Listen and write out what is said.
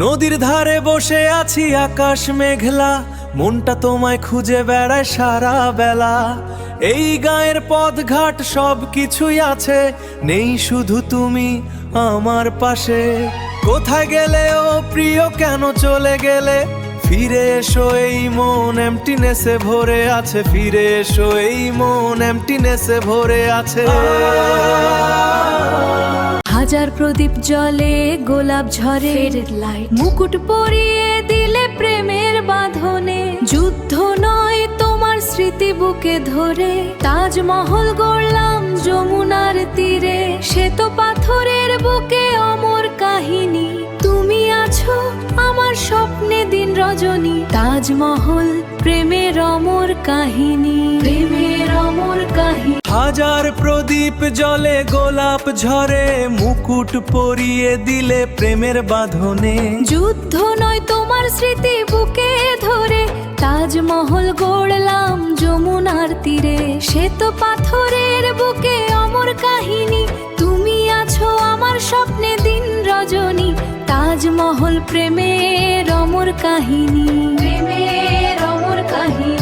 নদীর ধারে বসে আছি আকাশ মেঘলা, মনটা তোমায় খুঁজে বেড়ায় সারা বেলা। এই গায়ের পথঘাট সব কিছুই আছে, নেই শুধু তুমি আমার পাশে। কোথায় গেলে ও প্রিয়, কেন চলে গেলে? ফিরে এসো, এই মন এমটিনেসে ভরে আছে। ফিরে এসো, এই মন এমটিনেসে ভরে আছে। হাজার প্রদীপ জলে গোলাপ ঝরে, মুকুট পরিয়ে দিলে প্রেমের বাঁধনে। যুদ্ধ নয় তোমার স্মৃতি বুকে ধরে, তাজমহল গড়লাম যমুনার তীরে। সে তো পাথরের বুকে অমর কাহিনী, তুমি আছো আমার স্বপ্নে দিন রজনী। তাজমহল প্রেমের অমর কাহিনী, প্রেমের অমর কাহিনী। হাজার প্রদীপ জলে গোলাপ ঝরে, মুকুট পরিয়ে দিলে প্রেমের বাঁধনে। যুদ্ধ নয় তোমার স্মৃতি বুকে ধরে, তাজমহল গড়লাম যমুনার তীরে। সে তো পাথরের বুকে অমর কাহিনী, তুমি আছো আমার স্বপ্নে দিন রজনী। তাজমহল প্রেমের অমর কাহিনী, প্রেমের অমর কাহিনী।